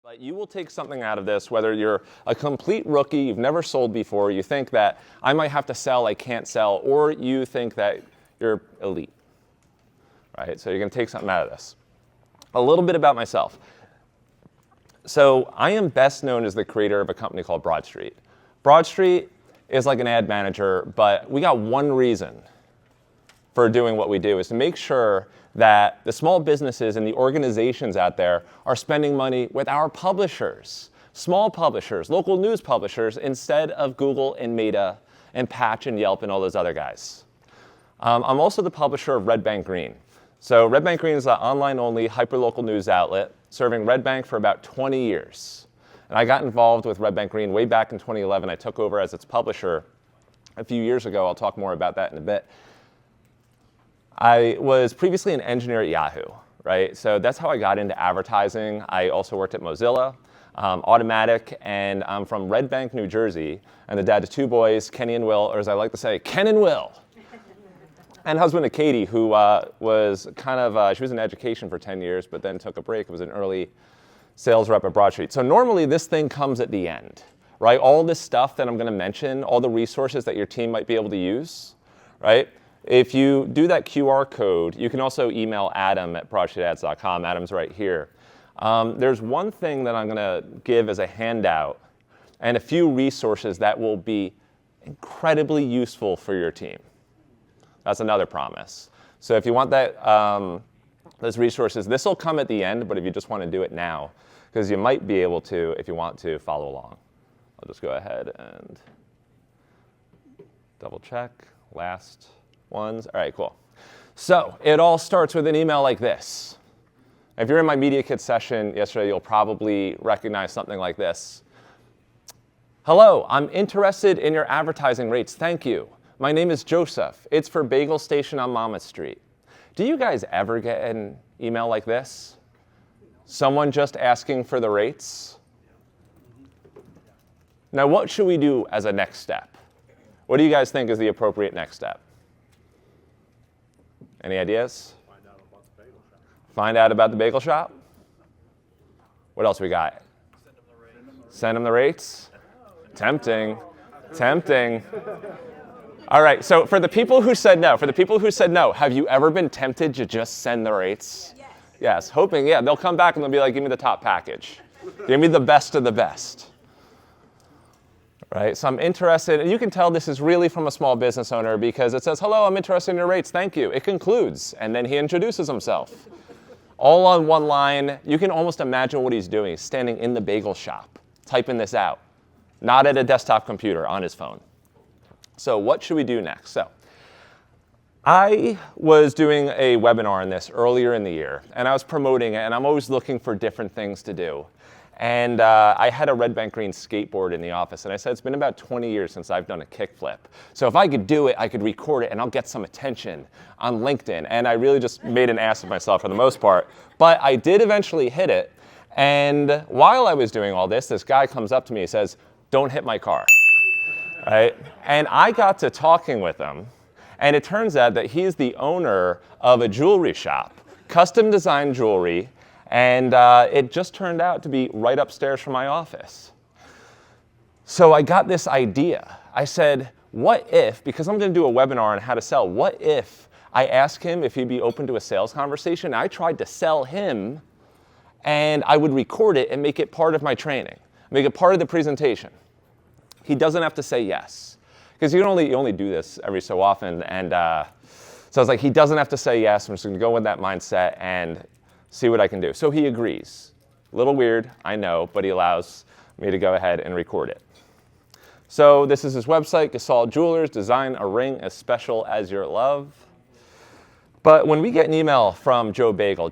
But you will take something out of this, whether you're a complete rookie, you've never sold before, you think that I might have to sell, I can't sell, or you think that you're elite, right? So you're going to take something out of this. A little bit about myself. So I am best known as the creator of a company called Broadstreet. Broadstreet is like an ad manager, but we got one reason for doing what we do is to make sure that the small businesses and the organizations out there are spending money with our publishers, small publishers, local news publishers, instead of Google and Meta and Patch and Yelp and all those other guys. I'm also the publisher of Red Bank Green. So Red Bank Green is an online-only hyperlocal news outlet serving Red Bank for about 20 years. And I got involved with Red Bank Green way back in 2011. I took over as its publisher a few years ago. I'll talk more about that in a bit. I was previously an engineer at Yahoo, right? So that's how I got into advertising. I also worked at Mozilla, Automatic, and I'm from Red Bank, New Jersey. And the dad to two boys, Kenny and Will, or as I like to say, Ken and Will. And husband to Katie, who was kind of, she was in education for 10 years, but then took a break. It was an early sales rep at Broadstreet. So normally this thing comes at the end, right? All this stuff that I'm going to mention, all the resources that your team might be able to use, right? If you do that QR code, you can also email Adam at broadstreetads.com. Adam's right here. There's one thing that I'm going to give as a handout and a few resources that will be incredibly useful for your team. That's another promise. So if you want that, those resources, this will come at the end, but if you just want to do it now, because you might be able to, if you want to, follow along. I'll just go ahead and double check. Last ones. All right, cool. So it all starts with an email like this. If you're in my Media Kit session yesterday, you'll probably recognize something like this. Hello, I'm interested in your advertising rates. Thank you. My name is Joseph. It's for Bagel Station on Monmouth Street. Do you guys ever get an email like this? Someone just asking for the rates? Now, what should we do as a next step? What do you guys think is the appropriate next step? Any ideas? Find out about the bagel shop. Find out about the bagel shop? What else we got? Send them the rates. Send them the rates? Tempting. Tempting. All right, so for the people who said no, have you ever been tempted to just send the rates? Yes. Yes, hoping, yeah, they'll come back and they'll be like, give me the top package. Give me the best of the best. Right, so I'm interested, and you can tell this is really from a small business owner because it says, hello, I'm interested in your rates, thank you. It concludes, and then he introduces himself. All on one line. You can almost imagine what he's doing. He's standing in the bagel shop, typing this out, not at a desktop computer, on his phone. So what should we do next? So I was doing a webinar on this earlier in the year, and I was promoting it, and I'm always looking for different things to do. And I had a Red Bank Green skateboard in the office, and I said, it's been about 20 years since I've done a kickflip. So if I could do it, I could record it, and I'll get some attention on LinkedIn. And I really just made an ass of myself for the most part. But I did eventually hit it. And while I was doing all this guy comes up to me and says, don't hit my car. Right? And I got to talking with him, and it turns out that he's the owner of a jewelry shop, custom designed jewelry. And it just turned out to be right upstairs from my office. So I got this idea. I said, what if, because I'm going to do a webinar on how to sell, what if I asked him if he'd be open to a sales conversation? I tried to sell him, and I would record it and make it part of my training, make it part of the presentation. He doesn't have to say yes, because you only do this every so often. And so I was like, he doesn't have to say yes. I'm just going to go with that mindset and see what I can do. So he agrees. A little weird, I know, but he allows me to go ahead and record it. So this is his website, Gasol Jewelers, design a ring as special as your love. But when we get an email from Joe Bagel,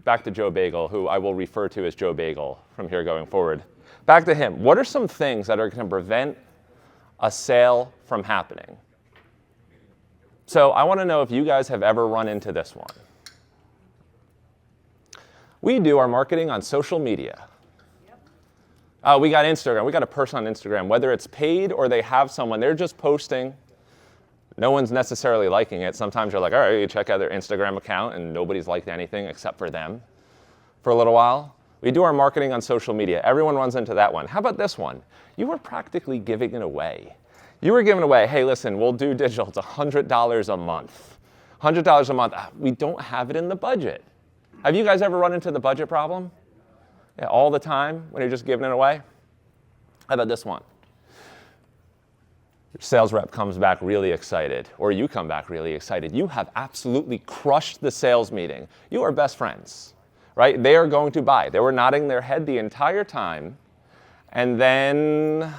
back to Joe Bagel, who I will refer to as Joe Bagel from here going forward, back to him, what are some things that are going to prevent a sale from happening? So I want to know if you guys have ever run into this one. We do our marketing on social media. We got Instagram. We got a person on Instagram. Whether it's paid or they have someone, they're just posting. No one's necessarily liking it. Sometimes you're like, all right, you check out their Instagram account, and nobody's liked anything except for them for a little while. We do our marketing on social media. Everyone runs into that one. How about this one? You were practically giving it away. You were giving away, hey, listen, we'll do digital. It's $100 a month. $100 a month. We don't have it in the budget. Have you guys ever run into the budget problem? Yeah, all the time when you're just giving it away? How about this one? Your sales rep comes back really excited, or you come back really excited. You have absolutely crushed the sales meeting. You are best friends, right? They are going to buy. They were nodding their head the entire time, and then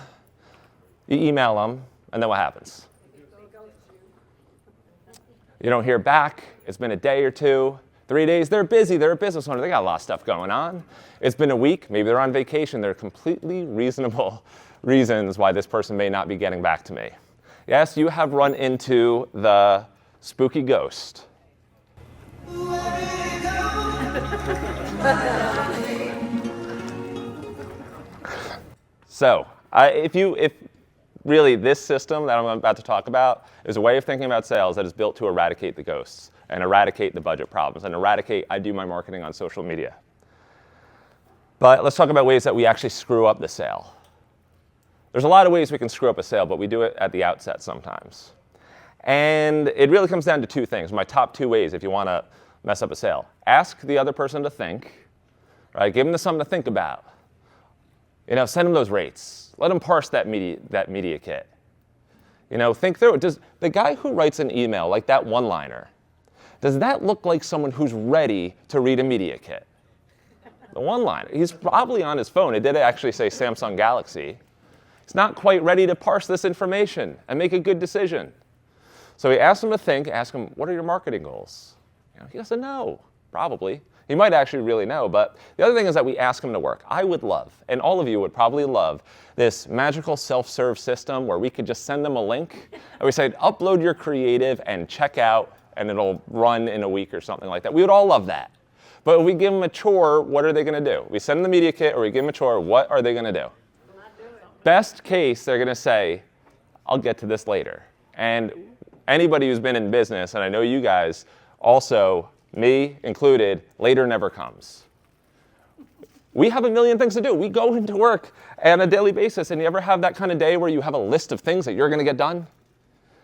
you email them, and then what happens? You don't hear back. It's been a day or two, 3 days. They're busy. They're a business owner. They got a lot of stuff going on. It's been a week. Maybe they're on vacation. There are completely reasonable reasons why this person may not be getting back to me. Yes, you have run into the spooky ghost. So, if really this system that I'm about to talk about is a way of thinking about sales that is built to eradicate the ghosts and eradicate the budget problems and eradicate, I do my marketing on social media. But let's talk about ways that we actually screw up the sale. There's a lot of ways we can screw up a sale, but we do it at the outset sometimes. And it really comes down to two things. My top 2 ways if you want to mess up a sale. Ask the other person to think, right? Give them something to think about. Send them those rates. Let them parse that media kit. Think through it. Does the guy who writes an email like that one-liner, does that look like someone who's ready to read a media kit? The one-liner. He's probably on his phone. It did actually say Samsung Galaxy. He's not quite ready to parse this information and make a good decision. So we asked him to think, ask him, what are your marketing goals? He doesn't know, probably. He might actually really know, but the other thing is that we ask him to work. I would love, and all of you would probably love, this magical self-serve system where we could just send them a link, and we say, upload your creative and check out, and it'll run in a week or something like that. We would all love that. But if we give them a chore, what are they going to do? We send them the media kit, or we give them a chore, what are they going to do? Best case, they're going to say, I'll get to this later. And anybody who's been in business, and I know you guys also, me included, later never comes. We have a million things to do. We go into work on a daily basis, and you ever have that kind of day where you have a list of things that you're going to get done?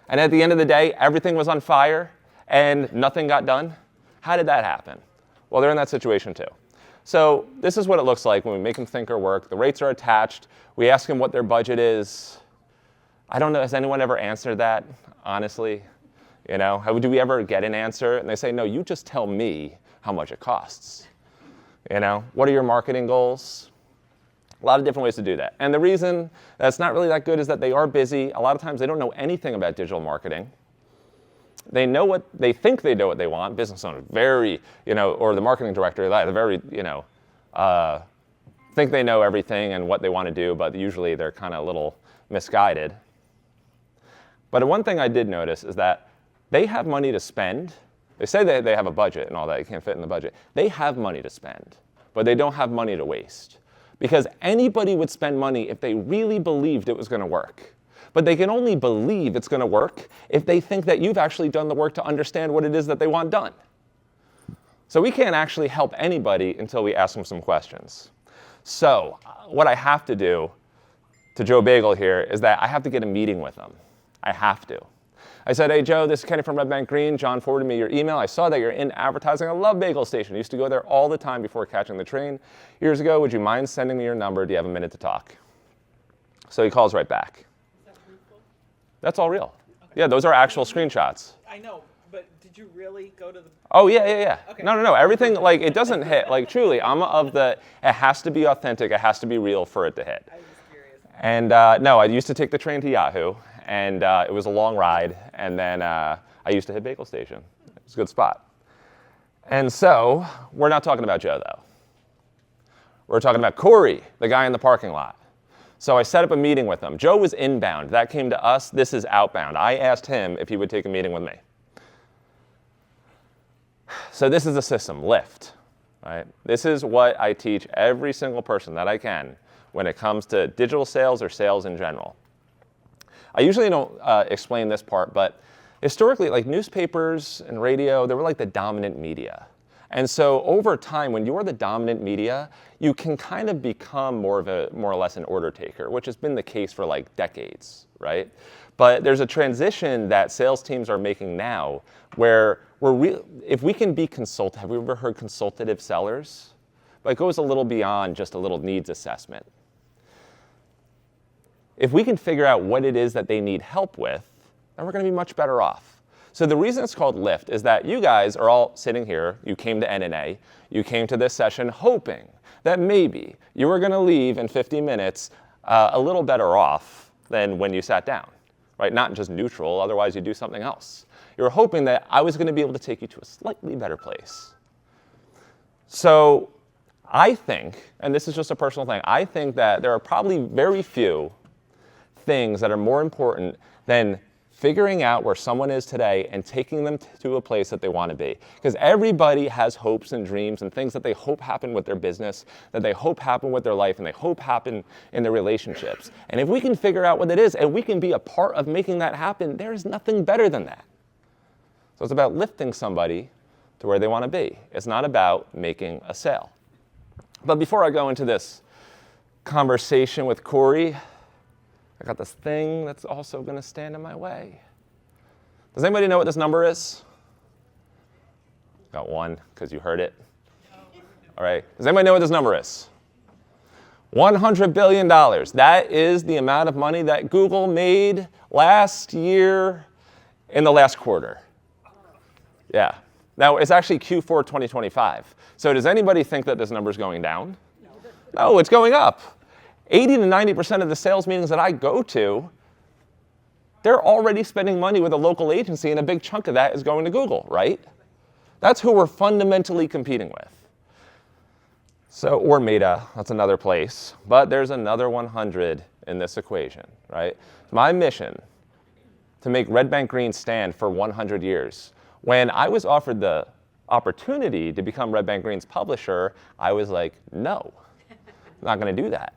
And at the end of the day, everything was on fire and nothing got done? How did that happen? Well, they're in that situation too. So this is what it looks like when we make them think or work. The rates are attached. We ask them what their budget is. I don't know, has anyone ever answered that, honestly? Do we ever get an answer? And they say, no, you just tell me how much it costs. What are your marketing goals? A lot of different ways to do that. And the reason that's not really that good is that they are busy. A lot of times they don't know anything about digital marketing. They think they know what they want. Business owners, or the marketing director, they're very, think they know everything and what they want to do, but usually they're kind of a little misguided. But one thing I did notice is that they have money to spend. They say they have a budget and all that. It can't fit in the budget. They have money to spend, but they don't have money to waste. Because anybody would spend money if they really believed it was going to work. But they can only believe it's going to work if they think that you've actually done the work to understand what it is that they want done. So we can't actually help anybody until we ask them some questions. So what I have to do to Joe Bagel here is that I have to get a meeting with them. I have to. I said, hey, Joe, this is Kenny from Red Bank Green. John forwarded me your email. I saw that you're in advertising. I love Bagel Station. I used to go there all the time before catching the train years ago. Would you mind sending me your number? Do you have a minute to talk? So he calls right back. That's all real. Okay. Yeah, those are actual screenshots. I know, but did you really go to the... Oh, yeah. Okay. No. Everything, it doesn't hit. Truly, I'm of the, it has to be authentic. It has to be real for it to hit. I was curious. And no, I used to take the train to Yahoo, and it was a long ride. And then I used to hit Bagel Station. It was a good spot. And so, we're not talking about Joe, though. We're talking about Corey, the guy in the parking lot. So I set up a meeting with him. Joe was inbound. That came to us. This is outbound. I asked him if he would take a meeting with me. So this is the system, LIFT. Right? This is what I teach every single person that I can when it comes to digital sales or sales in general. I usually don't explain this part, but historically, newspapers and radio, they were like the dominant media. And so over time, when you're the dominant media, you can kind of become more or less an order taker, which has been the case for like decades, right? But there's a transition that sales teams are making now where if we can be consultative, have you ever heard consultative sellers? But it goes a little beyond just a little needs assessment. If we can figure out what it is that they need help with, then we're going to be much better off. So the reason it's called Lift is that you guys are all sitting here, you came to NNA, you came to this session hoping that maybe you were going to leave in 50 minutes a little better off than when you sat down, right? Not just neutral, otherwise you do something else. You were hoping that I was going to be able to take you to a slightly better place. So I think, and this is just a personal thing, I think that there are probably very few things that are more important than figuring out where someone is today and taking them to a place that they want to be. Because everybody has hopes and dreams and things that they hope happen with their business, that they hope happen with their life, and they hope happen in their relationships. And if we can figure out what it is and we can be a part of making that happen, there is nothing better than that. So it's about lifting somebody to where they want to be. It's not about making a sale. But before I go into this conversation with Corey, I got this thing that's also going to stand in my way. Does anybody know what this number is? Got one, because you heard it. All right. Does anybody know what this number is? $100 billion. That is the amount of money that Google made last year in the last quarter. Yeah. Now, it's actually Q4 2025. So does anybody think that this number is going down? No, it's going up. 80 to 90% of the sales meetings that I go to, they're already spending money with a local agency, and a big chunk of that is going to Google, right? That's who we're fundamentally competing with. So, or Meta, that's another place. But there's another 100 in this equation, right? My mission, to make Red Bank Green stand for 100 years. When I was offered the opportunity to become Red Bank Green's publisher, I was like, no, I'm not going to do that.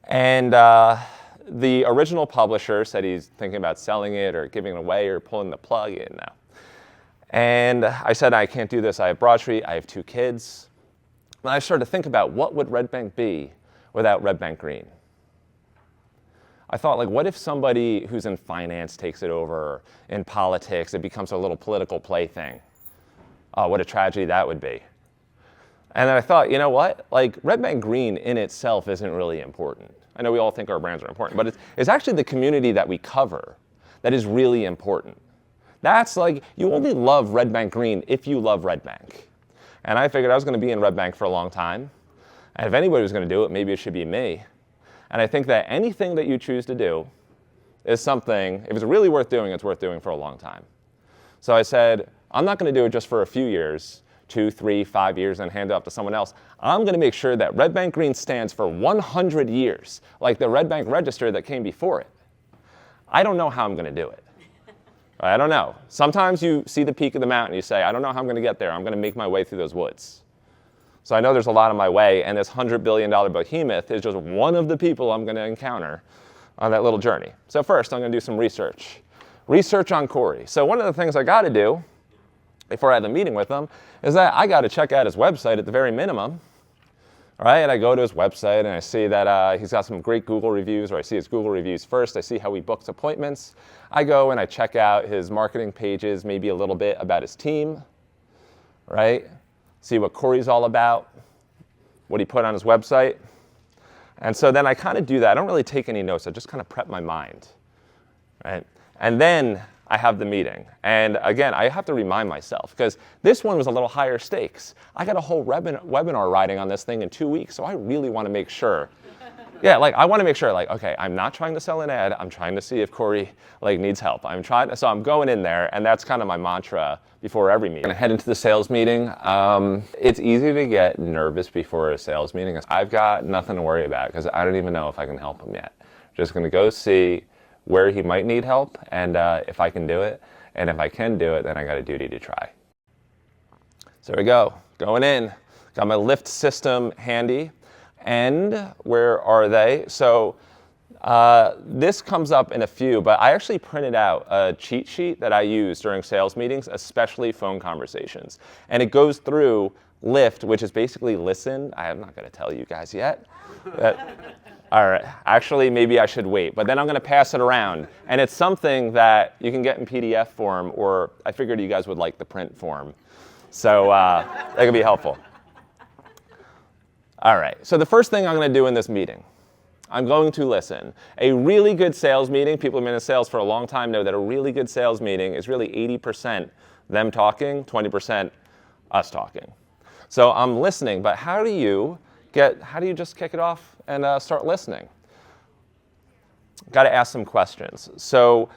And the original publisher said he's thinking about selling it or giving it away or pulling the plug in now. And I said, I can't do this. I have Broadstreet. I have 2 kids. And I started to think about what would Red Bank be without Red Bank Green. I thought, like, what if somebody who's in finance takes it over, or in politics, it becomes a little political plaything? Oh, what a tragedy that would be. And then I thought, you know what? Like, Red Bank Green in itself isn't really important. I know we all think our brands are important, but it's actually the community that we cover that is really important. That's like, you only love Red Bank Green if you love Red Bank. And I figured I was going to be in Red Bank for a long time. And if anybody was going to do it, maybe it should be me. And I think that anything that you choose to do is something, if it's really worth doing, it's worth doing for a long time. So I said, I'm not going to do it just for a few years, 2, 3, 5 years, and hand it off to someone else. I'm going to make sure that Red Bank Green stands for 100 years, like the Red Bank Register that came before it. I don't know how I'm going to do it. I don't know. Sometimes you see the peak of the mountain, you say, I don't know how I'm going to get there. I'm going to make my way through those woods. So I know there's a lot in my way, and this $100 billion behemoth is just one of the people I'm going to encounter on that little journey. So first, I'm going to do some research. Research on Corey. So one of the things I got to do before I have a meeting with him is that I got to check out his website at the very minimum. All right, and I go to his website and I see that he's got some great Google reviews, or I see his Google reviews first. I see how he books appointments. I go and I check out his marketing pages, maybe a little bit about his team, right? See what Corey's all about, what he put on his website. And so then I kind of do that. I don't really take any notes. I just kind of prep my mind, right? And then I have the meeting. And again, I have to remind myself, because this one was a little higher stakes. I got a whole webinar riding on this thing in 2 weeks, so I really want to make sure. Yeah, like I want to make sure, like, okay, I'm not trying to sell an ad. I'm trying to see if Corey needs help. So I'm going in there, and that's kind of my mantra before every meeting. I'm gonna head into the sales meeting. It's easy to get nervous before a sales meeting. I've got nothing to worry about because I don't even know if I can help him yet. Just gonna go see where he might need help, and if I can do it. And if I can do it, then I got a duty to try. So there we go, going in. Got my lift system handy. And where are they? So This comes up in a few, but I actually printed out a cheat sheet that I use during sales meetings, especially phone conversations. And it goes through LIFT, which is basically listen. I'm not going to tell you guys yet. All right, actually, maybe I should wait, but then I'm going to pass it around. And it's something that you can get in PDF form, or I figured you guys would like the print form. So that could be helpful. All right, so the first thing I'm going to do in this meeting, I'm going to listen. A really good sales meeting, people who've been in sales for a long time know that a really good sales meeting is really 80% them talking, 20% us talking. So I'm listening, but how do you just kick it off and start listening? Got to ask some questions. So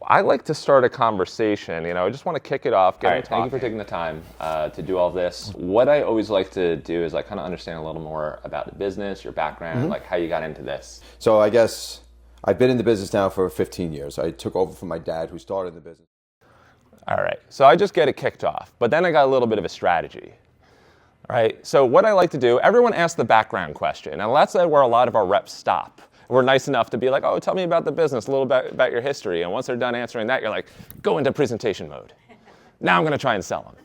I like to start a conversation. I just want to kick it off. Thank you for taking the time to do all this. What I always like to do is kind of understand a little more about the business, your background, like how you got into this. So I guess I've been in the business now for 15 years. I took over from my dad, who started the business. All right, so I just get it kicked off, but then I got a little bit of a strategy. All right, so what I like to do, everyone asks the background question, and that's where a lot of our reps stop. We're nice enough to be like, oh, tell me about the business, a little bit about your history, and once they're done answering that, you're like, go into presentation mode. Now I'm going to try and sell them.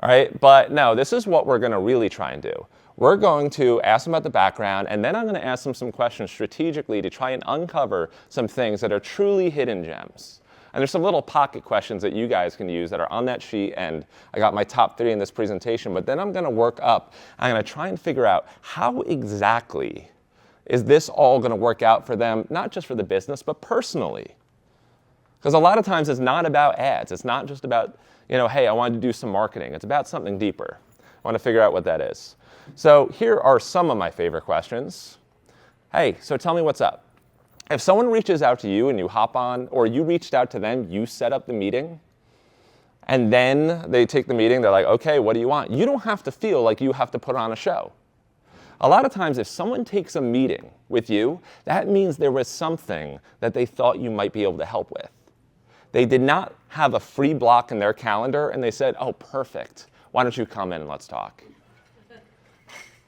All right, but no, this is what we're going to really try and do. We're going to ask them about the background, and then I'm going to ask them some questions strategically to try and uncover some things that are truly hidden gems. And there's some little pocket questions that you guys can use that are on that sheet, and I got my top 3 in this presentation, but then I'm going to work up. I'm going to try and figure out how exactly is this all going to work out for them, not just for the business, but personally. Because a lot of times it's not about ads. It's not just about, hey, I wanted to do some marketing. It's about something deeper. I want to figure out what that is. So here are some of my favorite questions. Hey, so tell me what's up. If someone reaches out to you and you hop on, or you reached out to them, you set up the meeting, and then they take the meeting, they're like, okay, what do you want? You don't have to feel like you have to put on a show. A lot of times if someone takes a meeting with you, that means there was something that they thought you might be able to help with. They did not have a free block in their calendar and they said, oh, perfect. Why don't you come in and let's talk?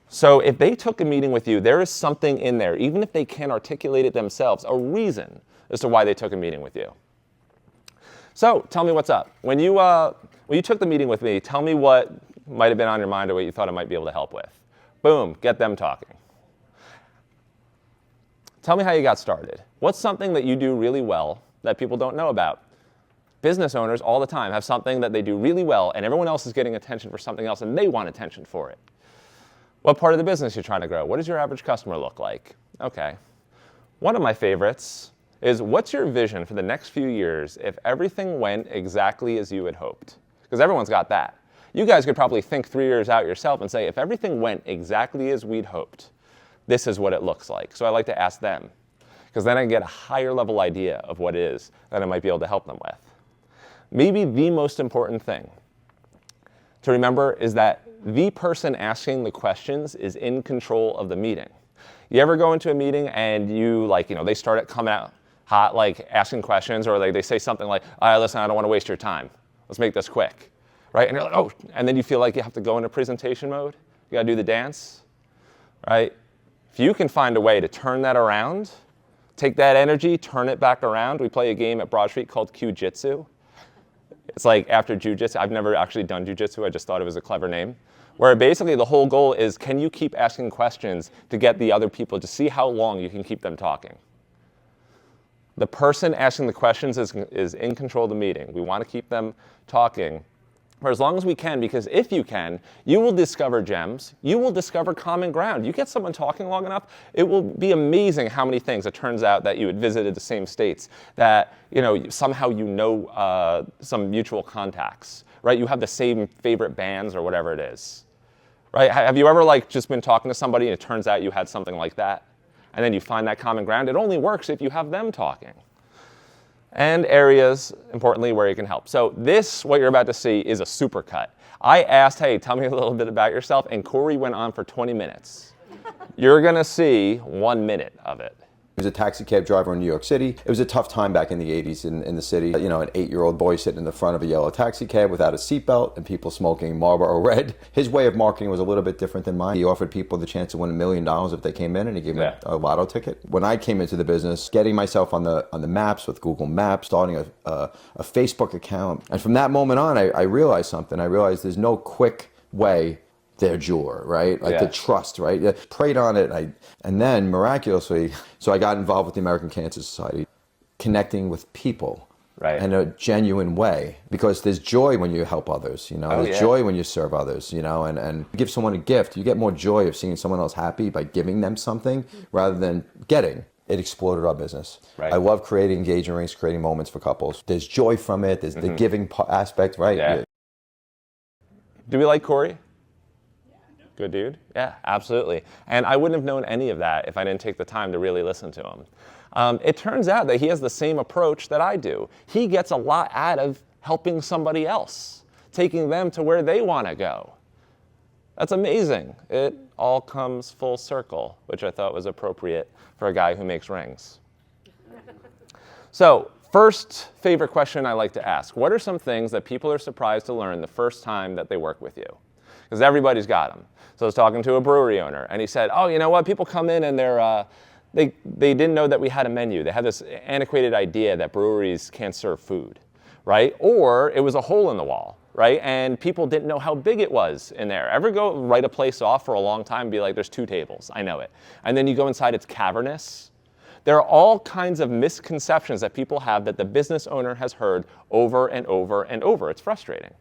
So if they took a meeting with you, there is something in there, even if they can't articulate it themselves, a reason as to why they took a meeting with you. So tell me what's up. When you took the meeting with me, tell me what might have been on your mind or what you thought I might be able to help with. Boom, get them talking. Tell me how you got started. What's something that you do really well that people don't know about? Business owners all the time have something that they do really well and everyone else is getting attention for something else and they want attention for it. What part of the business you're trying to grow? What does your average customer look like? Okay. One of my favorites is, what's your vision for the next few years if everything went exactly as you had hoped? Because everyone's got that. You guys could probably think 3 years out yourself and say, if everything went exactly as we'd hoped, this is what it looks like. So I like to ask them, because then I can get a higher level idea of what it is that I might be able to help them with. Maybe the most important thing to remember is that the person asking the questions is in control of the meeting. You ever go into a meeting and they start coming out hot, asking questions, or they say something like, all right, listen, I don't want to waste your time. Let's make this quick, right? And you're like, oh, and then you feel like you have to go into presentation mode. You got to do the dance, right? If you can find a way to turn that around, take that energy, turn it back around. We play a game at Broadstreet called Q-Jitsu. It's like after jujitsu. I've never actually done jujitsu. I just thought it was a clever name. Where basically the whole goal is, can you keep asking questions to get the other people to see how long you can keep them talking? The person asking the questions is in control of the meeting. We want to keep them talking for as long as we can, because if you can, you will discover gems. You will discover common ground. You get someone talking long enough, it will be amazing how many things it turns out that you had visited the same states, that somehow some mutual contacts, right? You have the same favorite bands or whatever it is, right? Have you ever just been talking to somebody and it turns out you had something like that? And then you find that common ground. It only works if you have them talking. And areas, importantly, where you can help. So what you're about to see, is a supercut. I asked, hey, tell me a little bit about yourself, and Corey went on for 20 minutes. You're going to see 1 minute of it. He was a taxi cab driver in New York City. It was a tough time back in the 80s in the city. You know, an 8-year-old boy sitting in the front of a yellow taxi cab without a seatbelt and people smoking Marlboro Red. His way of marketing was a little bit different than mine. He offered people the chance to win $1 million if they came in, and he gave them a lotto ticket. When I came into the business, getting myself on the maps with Google Maps, starting a Facebook account. And from that moment on, I realized something. I realized there's no quick way their jeweler, right? Like the trust, right? I prayed on it, and then miraculously, so I got involved with the American Cancer Society, connecting with people in a genuine way, because there's joy when you help others, you know, there's joy when you serve others, you know, and give someone a gift. You get more joy of seeing someone else happy by giving them something rather than getting. It exploded our business. I love creating engagement rings, creating moments for couples. There's joy from it. There's the giving aspect, right? Yeah. Do we like Corey? Good dude? Yeah, absolutely. And I wouldn't have known any of that if I didn't take the time to really listen to him. It turns out that he has the same approach that I do. He gets a lot out of helping somebody else, taking them to where they want to go. That's amazing. It all comes full circle, which I thought was appropriate for a guy who makes rings. So, first favorite question I like to ask. What are some things that people are surprised to learn the first time that they work with you? Because everybody's got them. So I was talking to a brewery owner, and he said, oh, you know what? People come in and they didn't know that we had a menu. They had this antiquated idea that breweries can't serve food, right? Or it was a hole in the wall, right? And people didn't know how big it was in there. Ever go write a place off for a long time and be like, there's 2 tables, I know it. And then you go inside, it's cavernous. There are all kinds of misconceptions that people have that the business owner has heard over and over and over. It's frustrating.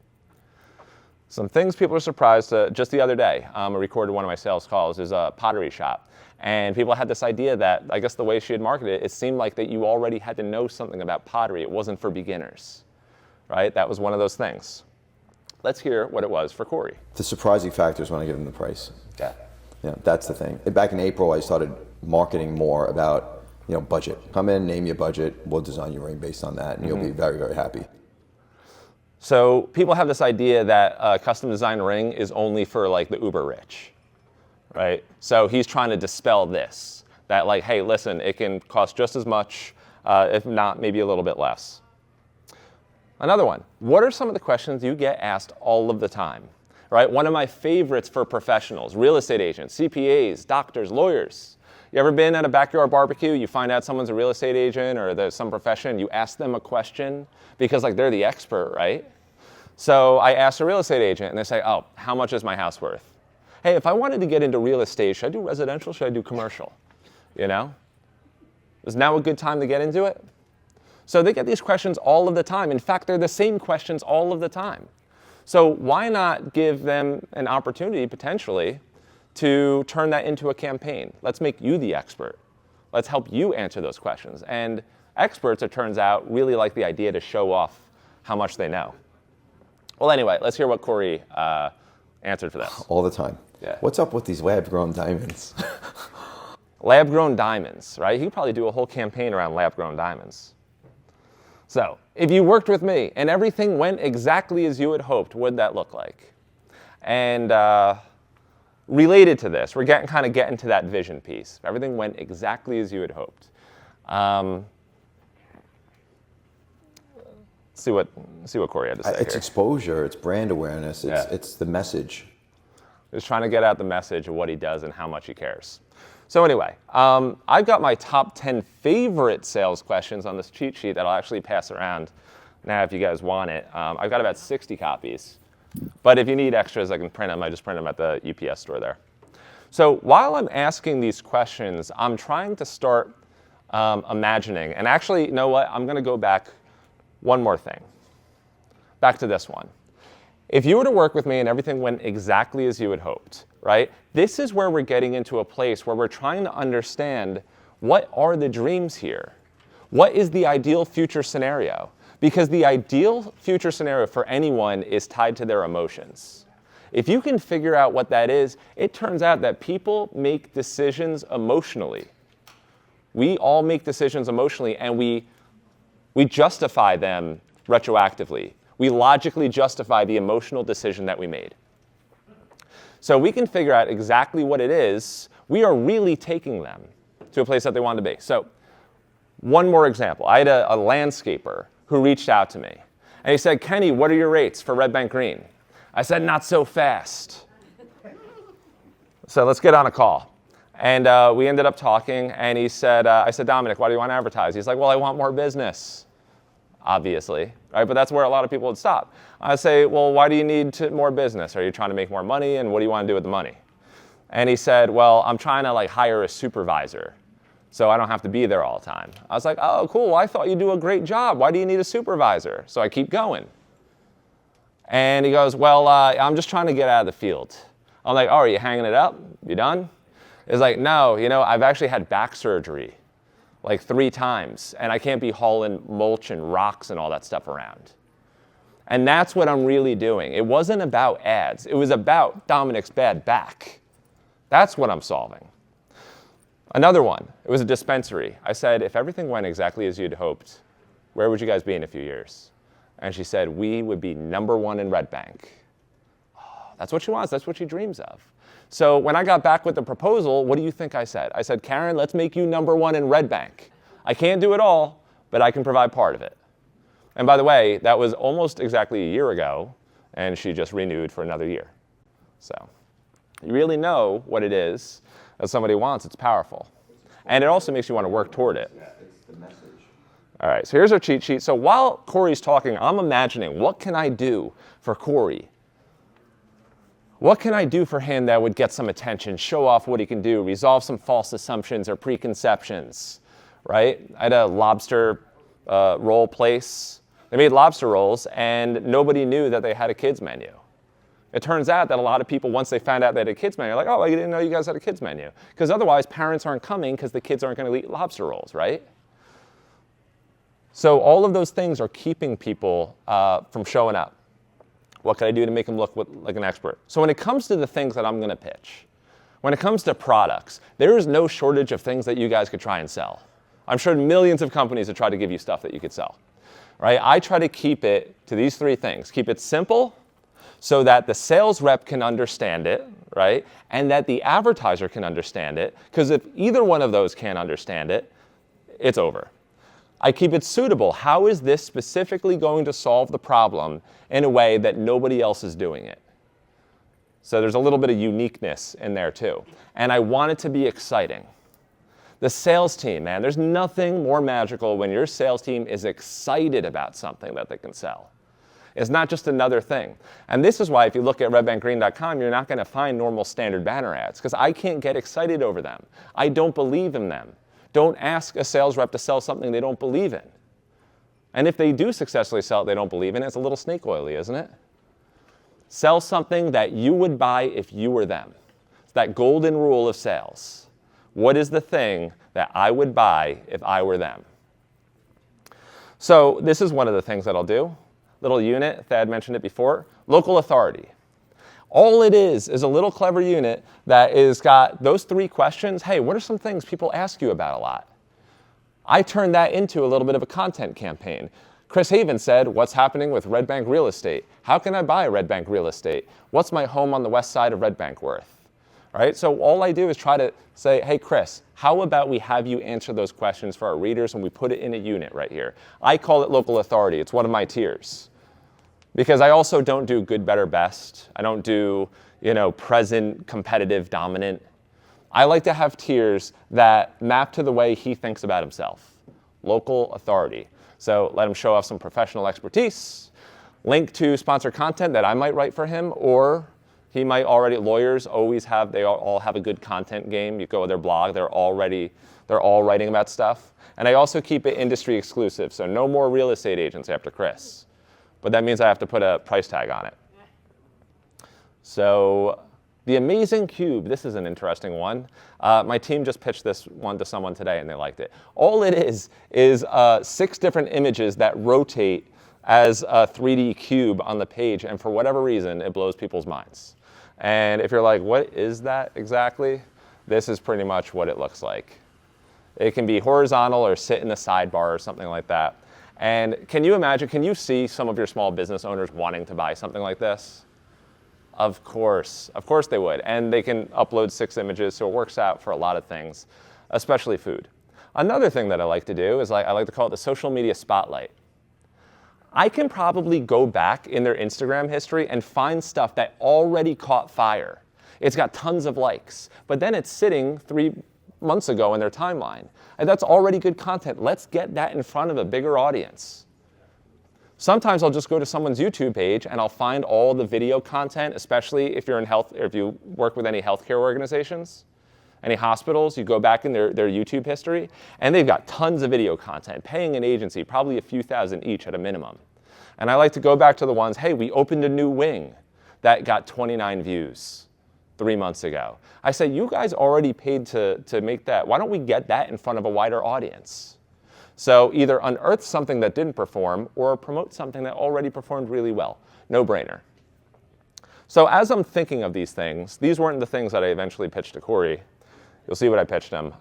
Some things people are surprised. Just the other day, I recorded one of my sales calls. There's a pottery shop. And people had this idea that, I guess the way she had marketed it, it seemed like that you already had to know something about pottery. It wasn't for beginners, right? That was one of those things. Let's hear what it was for Corey. The surprising factor is when I give them the price. Yeah. Yeah, that's the thing. Back in April, I started marketing more about, you know, budget. Come in, name your budget, we'll design your ring based on that, and you'll be very, very happy. So people have this idea that a custom design ring is only for like the uber rich, right? So he's trying to dispel this, that like, hey, listen, it can cost just as much, if not maybe a little bit less. Another one, what are some of the questions you get asked all of the time, right? One of my favorites for professionals, real estate agents, CPAs, doctors, lawyers. You ever been at a backyard barbecue, you find out someone's a real estate agent or there's some profession, you ask them a question because like they're the expert, right? So I asked a real estate agent and they say, oh, how much is my house worth? Hey, if I wanted to get into real estate, should I do residential, should I do commercial? You know? Is now a good time to get into it? So they get these questions all of the time. In fact, they're the same questions all of the time. So why not give them an opportunity, potentially, to turn that into a campaign? Let's make you the expert. Let's help you answer those questions. And experts, it turns out, really like the idea to show off how much they know. Well, anyway, let's hear what Corey answered for this. All the time. Yeah. What's up with these lab-grown diamonds? Lab-grown diamonds, right? You could probably do a whole campaign around lab-grown diamonds. So, if you worked with me and everything went exactly as you had hoped, what would that look like? And related to this, we're kind of getting to that vision piece. If everything went exactly as you had hoped. See what Corey had to say It's here. exposure, it's brand awareness, it's the message. He's trying to get out the message of what he does and how much he cares. So anyway, I've got my top 10 favorite sales questions on this cheat sheet that I'll actually pass around now if you guys want it. I've got about 60 copies. But if you need extras, I can print them. I just print them at the UPS store there. So while I'm asking these questions, I'm trying to start imagining. And actually, you know what? I'm going to go back one more thing. Back to this one. If you were to work with me and everything went exactly as you had hoped, right? This is where we're getting into a place where we're trying to understand what are the dreams here? What is the ideal future scenario? Because the ideal future scenario for anyone is tied to their emotions. If you can figure out what that is, it turns out that people make decisions emotionally. We all make decisions emotionally, and we justify them retroactively. We logically justify the emotional decision that we made. So we can figure out exactly what it is. We are really taking them. to a place that they wanted to be. So one more example. I had a landscaper who reached out to me. And he said, Kenny, what are your rates for Red Bank Green? I said, not so fast. So let's get on a call. And we ended up talking, and he said, I said, Dominic, why do you want to advertise? He's like, well, I want more business, obviously, right? But that's where a lot of people would stop. I say, well, why do you need more business? Are you trying to make more money, and what do you want to do with the money? And he said, well, I'm trying to hire a supervisor, so I don't have to be there all the time. I was like, oh, cool, well, I thought you do a great job. Why do you need a supervisor? So I keep going. And he goes, well, I'm just trying to get out of the field. I'm like, oh, are you hanging it up? You done? He's like, no, I've actually had back surgery 3 times, and I can't be hauling mulch and rocks and all that stuff around. And that's what I'm really doing. It wasn't about ads. It was about Dominic's bad back. That's what I'm solving. Another one, it was a dispensary. I said, if everything went exactly as you'd hoped, where would you guys be in a few years? And she said, we would be #1 in Red Bank. Oh, that's what she wants. That's what she dreams of. So when I got back with the proposal, what do you think I said? I said, Karen, let's make you #1 in Red Bank. I can't do it all, but I can provide part of it. And by the way, that was almost exactly a year ago, and she just renewed for another year. So you really know what it is that somebody wants. It's powerful. And it also makes you want to work toward it. It's the message. All right, so here's our cheat sheet. So while Corey's talking, I'm imagining, what can I do for Corey? What can I do for him that would get some attention, show off what he can do, resolve some false assumptions or preconceptions, right? I had a lobster roll place. They made lobster rolls, and nobody knew that they had a kids menu. It turns out that a lot of people, once they found out they had a kids menu, are like, oh, I didn't know you guys had a kids menu. Because otherwise, parents aren't coming because the kids aren't going to eat lobster rolls, right? So all of those things are keeping people from showing up. What can I do to make them look like an expert? So when it comes to the things that I'm going to pitch, when it comes to products, there is no shortage of things that you guys could try and sell. I'm sure millions of companies have tried to give you stuff that you could sell, right? I try to keep it to these 3 things. Keep it simple so that the sales rep can understand it, right? And that the advertiser can understand it, because if either one of those can't understand it, it's over. I keep it suitable. How is this specifically going to solve the problem in a way that nobody else is doing it? So there's a little bit of uniqueness in there too. And I want it to be exciting. The sales team, man, there's nothing more magical when your sales team is excited about something that they can sell. It's not just another thing. And this is why if you look at redbankgreen.com, you're not going to find normal standard banner ads, because I can't get excited over them. I don't believe in them. Don't ask a sales rep to sell something they don't believe in. And if they do successfully sell it they don't believe in, it's a little snake oily, isn't it? Sell something that you would buy if you were them. It's that golden rule of sales. What is the thing that I would buy if I were them? So this is one of the things that I'll do. Little unit, Thad mentioned it before, local authority. All it is a little clever unit that is got those 3 questions. Hey, what are some things people ask you about a lot? I turned that into a little bit of a content campaign. Chris Haven said, what's happening with Red Bank real estate? How can I buy Red Bank real estate? What's my home on the west side of Red Bank worth? Right? So all I do is try to say, hey, Chris, how about we have you answer those questions for our readers and we put it in a unit right here? I call it local authority. It's one of my tiers. Because I also don't do good, better, best. I don't do, present, competitive, dominant. I like to have tiers that map to the way he thinks about himself. Local authority. So let him show off some professional expertise, link to sponsored content that I might write for him, or he might already, lawyers always have, they all have a good content game. You go to their blog, they're all writing about stuff. And I also keep it industry exclusive, so no more real estate agents after Chris. But that means I have to put a price tag on it. So the amazing cube, this is an interesting one. My team just pitched this one to someone today and they liked it. All it is 6 different images that rotate as a 3D cube on the page, and for whatever reason, it blows people's minds. And if you're like, what is that exactly? This is pretty much what it looks like. It can be horizontal or sit in the sidebar or something like that. And can you imagine, can you see some of your small business owners wanting to buy something like this? Of course they would. And they can upload 6 images, so it works out for a lot of things. especially food. Another thing that I like to do is I like to call it the social media spotlight. I can probably go back in their Instagram history and find stuff that already caught fire. It's got tons of likes, but then it's sitting 3 months ago in their timeline. And that's already good content. Let's get that in front of a bigger audience. Sometimes I'll just go to someone's YouTube page and I'll find all the video content, especially if you're in health, or if you work with any healthcare organizations, any hospitals. You go back in their YouTube history, and they've got tons of video content, paying an agency probably a few thousand each at a minimum. And I like to go back to the ones, hey, we opened a new wing that got 29 views 3 months ago. I say, you guys already paid to make that. Why don't we get that in front of a wider audience? So either unearth something that didn't perform or promote something that already performed really well. No brainer. So as I'm thinking of these things, these weren't the things that I eventually pitched to Corey. You'll see what I pitched him.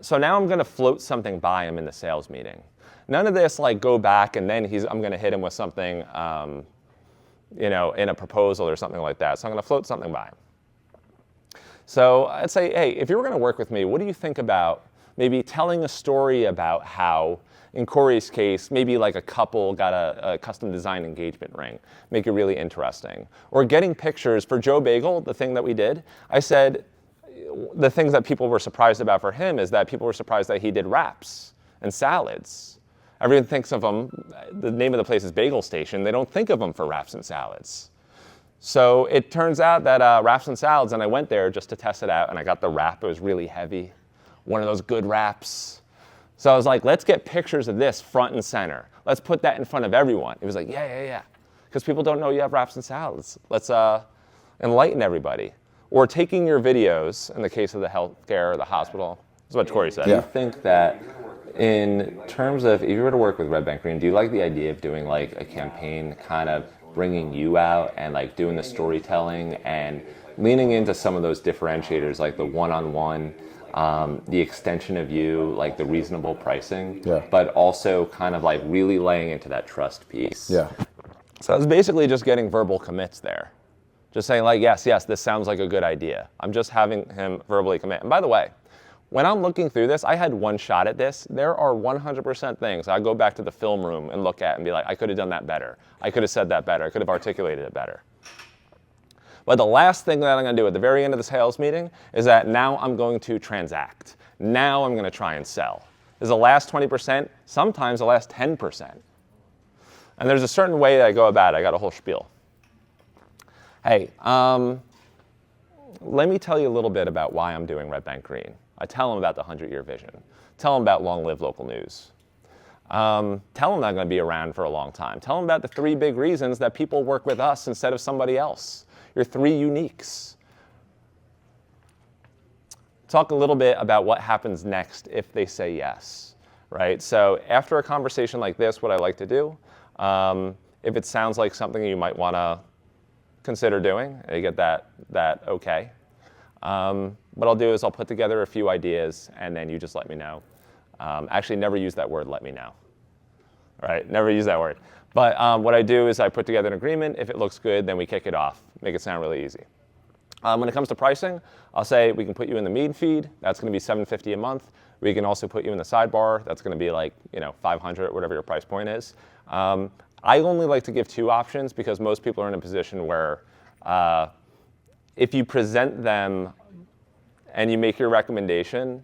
So now I'm going to float something by him in the sales meeting. None of this like go back and then I'm going to hit him with something, in a proposal or something like that. So I'm going to float something by him. So I'd say, hey, if you were going to work with me, what do you think about maybe telling a story about how, in Corey's case, maybe like a couple got a custom design engagement ring, make it really interesting. Or getting pictures for Joe Bagel, the thing that we did, I said, the things that people were surprised about for him is that people were surprised that he did wraps and salads. Everyone thinks of them, the name of the place is Bagel Station, they don't think of them for wraps and salads. So it turns out that wraps and salads, and I went there just to test it out, and I got the wrap. It was really heavy, one of those good wraps. So I was like, let's get pictures of this front and center. Let's put that in front of everyone. It was like, yeah. Because people don't know you have wraps and salads. Let's enlighten everybody. Or taking your videos, in the case of the healthcare or the hospital. That's what Corey said. Yeah. Do you think that in terms of, if you were to work with Red Bank Green, do you like the idea of doing like a campaign kind of bringing you out and like doing the storytelling and leaning into some of those differentiators like the one-on-one, the extension of you, like the reasonable pricing, but also kind of like really laying into that trust piece. Yeah. So I was basically just getting verbal commits there. Just saying like, yes, this sounds like a good idea. I'm just having him verbally commit. And by the way, when I'm looking through this, I had one shot at this. There are 100% things I go back to the film room and look at and be like, I could have done that better. I could have said that better. I could have articulated it better. But the last thing that I'm going to do at the very end of the sales meeting is that now I'm going to transact. Now I'm going to try and sell. Is the last 20%, sometimes the last 10%. And there's a certain way that I go about it. I got a whole spiel. Hey, let me tell you a little bit about why I'm doing Red Bank Green. I tell them about the 100-year vision. Tell them about long live local news. Tell them they're going to be around for a long time. Tell them about the 3 big reasons that people work with us instead of somebody else. Your 3 uniques. Talk a little bit about what happens next if they say yes, right? So after a conversation like this, what I like to do, if it sounds like something you might want to consider doing, and you get that okay. What I'll do is I'll put together a few ideas, and then you just let me know. Actually, never use that word, let me know. Right? Never use that word. But what I do is I put together an agreement. If it looks good, then we kick it off. Make it sound really easy. When it comes to pricing, I'll say we can put you in the main feed. That's going to be $750 a month. We can also put you in the sidebar. That's going to be like $500, whatever your price point is. I only like to give 2 options because most people are in a position where if you present them and you make your recommendation,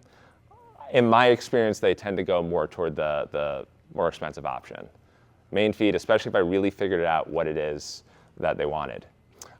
in my experience, they tend to go more toward the more expensive option. Main feed, especially if I really figured out what it is that they wanted.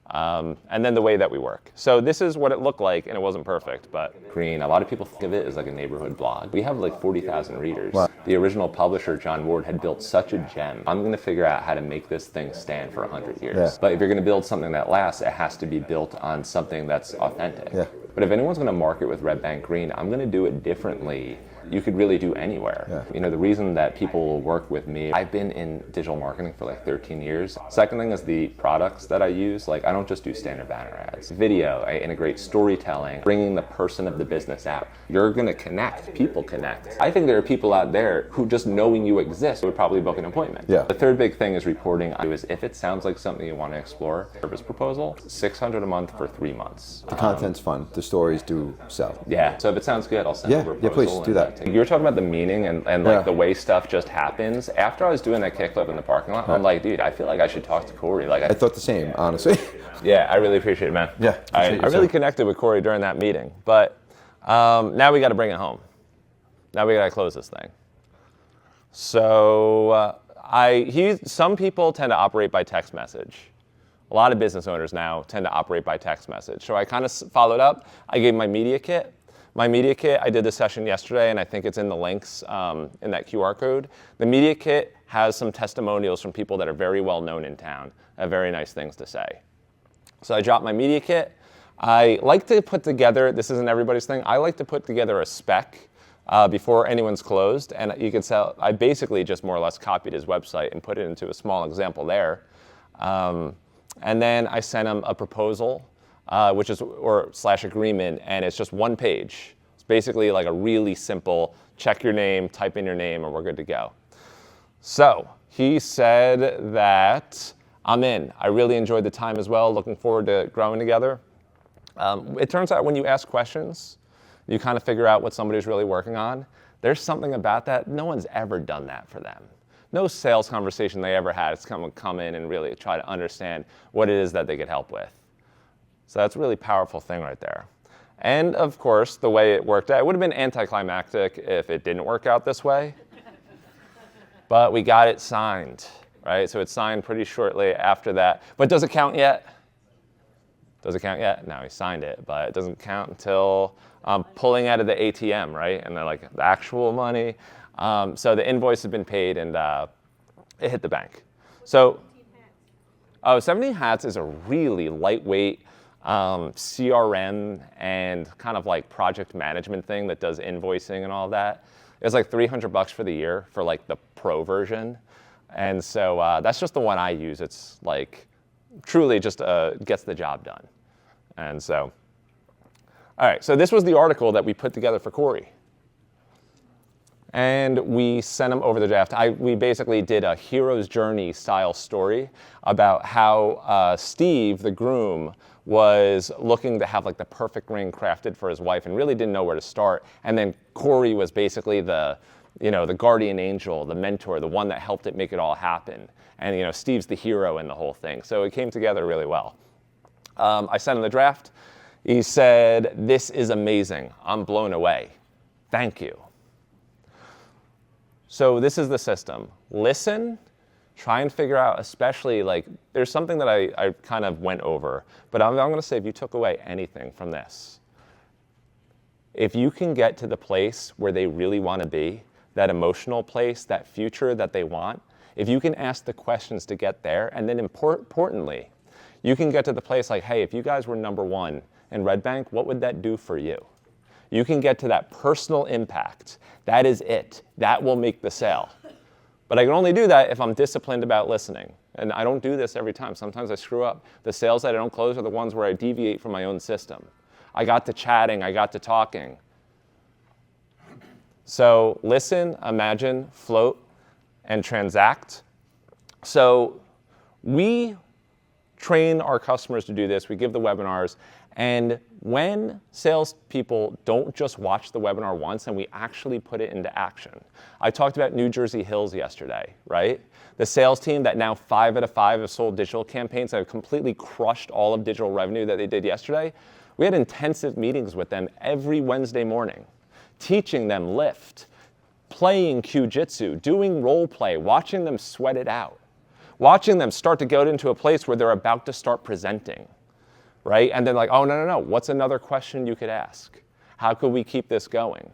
And then the way that we work. So this is what it looked like, and it wasn't perfect, but Green, a lot of people think of it as like a neighborhood blog. We have like 40,000 readers. Wow. The original publisher, John Ward, had built such a gem. I'm gonna figure out how to make this thing stand for 100 years. Yeah. But if you're gonna build something that lasts, it has to be built on something that's authentic. Yeah. But if anyone's gonna market with Red Bank Green, I'm gonna do it differently you could really do anywhere. Yeah. You know, the reason that people will work with me, I've been in digital marketing for like 13 years. Second thing is the products that I use. Like, I don't just do standard banner ads. Video, I integrate storytelling, bringing the person of the business out. You're gonna connect, people connect. I think there are people out there who just knowing you exist would probably book an appointment. Yeah. The third big thing is reporting. Is if it sounds like something you want to explore, service proposal, $600 a month for 3 months. The content's fun. The stories do sell. Yeah, so if it sounds good, I'll send Yeah, over a yeah, proposal. please do that. You were talking about the meaning and Yeah. like the way stuff just happens. After I was doing that kickflip in the parking lot, I'm like, dude, I feel like I should talk to Corey. Like, I thought the same, honestly. yeah, I really appreciate it, man. Yeah, I appreciate you, really sir. connected with Corey during that meeting, but now we got to bring it home. Now we got to close this thing. So some people tend to operate by text message. A lot of business owners now tend to operate by text message. So I kind of followed up. I gave my media kit. My media kit, I did the session yesterday, and I think it's in the links in that QR code. The media kit has some testimonials from people that are very well known in town, have very nice things to say. So I dropped my media kit. I like to put together, this isn't everybody's thing, I like to put together a spec before anyone's closed, and you can tell, I basically just more or less copied his website and put it into a small example there. And then I sent him a proposal, which is, or / agreement, and it's just one page. It's basically like a really simple, check your name, type in your name, and we're good to go. So he said that I'm in. I really enjoyed the time as well, looking forward to growing together. It turns out when you ask questions, you kind of figure out what somebody's really working on. There's something about that, no one's ever done that for them. No sales conversation they ever had is come in and really try to understand what it is that they could help with. So that's a really powerful thing right there. And of course, the way it worked out, it would have been anticlimactic if it didn't work out this way. But we got it signed, right? So it's signed pretty shortly after that. But does it count yet? Does it count yet? No, he signed it, but it doesn't count until pulling out of the ATM, right? And they're like, the actual money. So the invoice has been paid and it hit the bank. So, 17 Hats is a really lightweight CRM and kind of like project management thing that does invoicing and all that. It's like $300 for the year for like the pro version. And so that's just the one I use. It's like truly just gets the job done. And so, all right, so this was the article that we put together for Corey. And we sent him over the draft. We basically did a hero's journey style story about how Steve, the groom, was looking to have like the perfect ring crafted for his wife and really didn't know where to start. And then Corey was basically the guardian angel, the mentor, the one that helped it make it all happen. And Steve's the hero in the whole thing. So it came together really well. I sent him the draft. He said, "This is amazing. I'm blown away. Thank you." So this is the system. Listen, try and figure out, especially like, there's something that I kind of went over, but I'm going to say if you took away anything from this, if you can get to the place where they really want to be, that emotional place, that future that they want, if you can ask the questions to get there, and then importantly, you can get to the place like, hey, if you guys were number one in Red Bank, what would that do for you? You can get to that personal impact. That is it. That will make the sale. But I can only do that if I'm disciplined about listening. And I don't do this every time. Sometimes I screw up. The sales that I don't close are the ones where I deviate from my own system. I got to chatting, I got to talking. So listen, imagine, float, and transact. So we train our customers to do this. We give the webinars. And when salespeople don't just watch the webinar once and we actually put it into action. I talked about New Jersey Hills yesterday, right? The sales team that now 5 out of 5 have sold digital campaigns that have completely crushed all of digital revenue that they did yesterday. We had intensive meetings with them every Wednesday morning, teaching them lift, playing Q-Jitsu, doing role play, watching them sweat it out, watching them start to go into a place where they're about to start presenting. Right? And then like, oh, no. What's another question you could ask? How could we keep this going?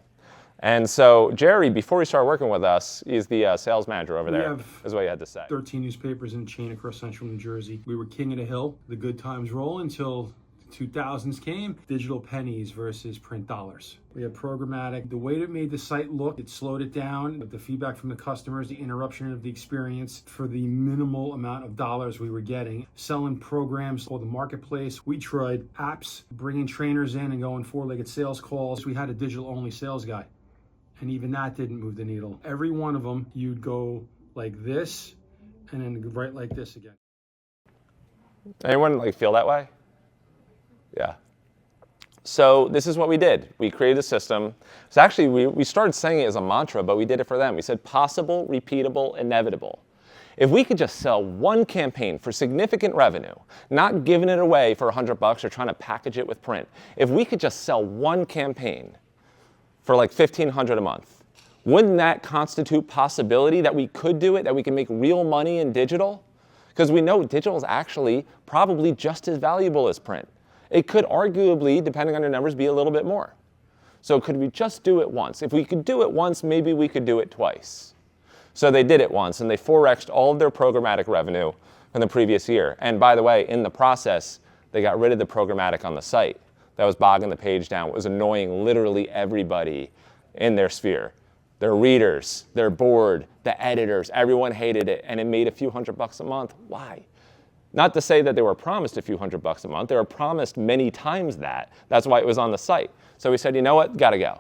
And so Jerry, before he started working with us, he's the sales manager over there, is what he had to say. 13 newspapers in a chain across central New Jersey. We were king of the hill. The good times roll until 2000s came, digital pennies versus print dollars. We had programmatic. The way it made the site look, it slowed it down. The feedback from the customers, the interruption of the experience for the minimal amount of dollars we were getting. Selling programs called the marketplace. We tried apps, bringing trainers in and going four-legged sales calls. We had a digital-only sales guy, and even that didn't move the needle. Every one of them, you'd go like this, and then right like this again. Anyone like feel that way? Yeah. So this is what we did. We created a system. So actually, we started saying it as a mantra, but we did it for them. We said possible, repeatable, inevitable. If we could just sell one campaign for significant revenue, not giving it away for $100 or trying to package it with print, if we could just sell one campaign for like $1,500 a month, wouldn't that constitute possibility that we could do it, that we can make real money in digital? Because we know digital is actually probably just as valuable as print. It could arguably, depending on your numbers, be a little bit more. So could we just do it once? If we could do it once, maybe we could do it twice. So they did it once, and they 4x'd all of their programmatic revenue from the previous year. And by the way, in the process, they got rid of the programmatic on the site. That was bogging the page down. It was annoying literally everybody in their sphere. Their readers, their board, the editors, everyone hated it, and it made a few $100 a month. Why? Not to say that they were promised a few $100 a month. They were promised many times that. That's why it was on the site. So we said, you know what, gotta go.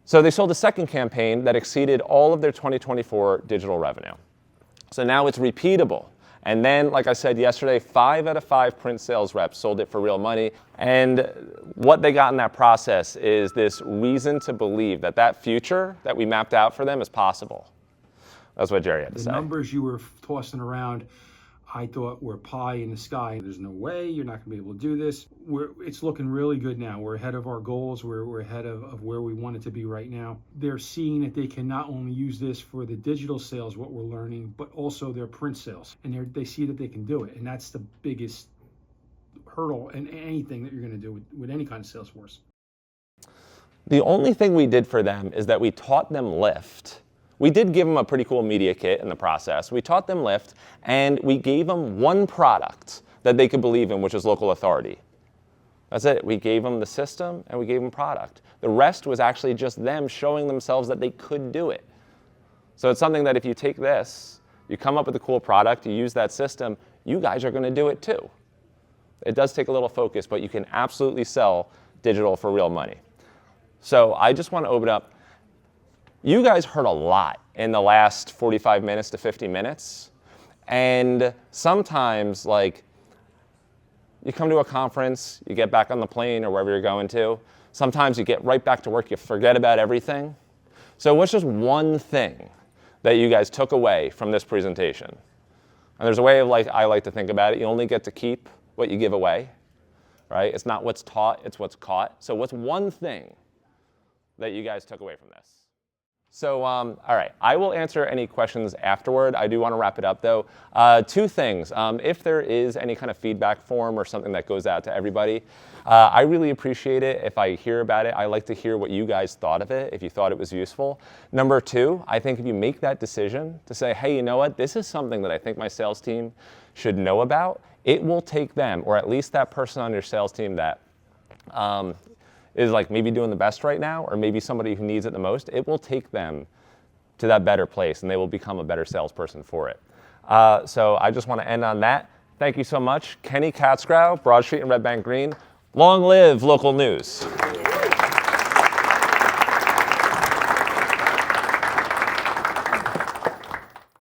So they sold a second campaign that exceeded all of their 2024 digital revenue. So now it's repeatable. And then, like I said yesterday, 5 out of 5 print sales reps sold it for real money. And what they got in that process is this reason to believe that that future that we mapped out for them is possible. That's what Jerry had to say. The numbers you were tossing around, I thought were pie in the sky. There's no way you're not going to be able to do this. It's looking really good now. We're ahead of our goals. We're ahead of where we want it to be right now. They're seeing that they can not only use this for the digital sales, what we're learning, but also their print sales. And they see that they can do it. And that's the biggest hurdle in anything that you're going to do with any kind of sales force. The only thing we did for them is that we taught them Lift. We did give them a pretty cool media kit in the process. We taught them Lift, and we gave them one product that they could believe in, which is local authority. That's it. We gave them the system, and we gave them product. The rest was actually just them showing themselves that they could do it. So it's something that if you take this, you come up with a cool product, you use that system, you guys are going to do it too. It does take a little focus, but you can absolutely sell digital for real money. So I just want to open up. You guys heard a lot in the last 45 minutes to 50 minutes. And sometimes, like, you come to a conference, you get back on the plane or wherever you're going to. Sometimes you get right back to work, you forget about everything. So what's just one thing that you guys took away from this presentation? And there's a way of, I like to think about it. You only get to keep what you give away, right? It's not what's taught, it's what's caught. So what's one thing that you guys took away from this? So, all right, I will answer any questions afterward. I do want to wrap it up, though. 2 things. If there is any kind of feedback form or something that goes out to everybody, I really appreciate it if I hear about it. I like to hear what you guys thought of it, if you thought it was useful. Number 2, I think if you make that decision to say, hey, you know what, this is something that I think my sales team should know about, it will take them, or at least that person on your sales team that is like maybe doing the best right now, or maybe somebody who needs it the most, it will take them to that better place, and they will become a better salesperson for it. So I just want to end on that. Thank you so much. Kenny Katzgrau, Broadstreet and Red Bank Green. Long live local news.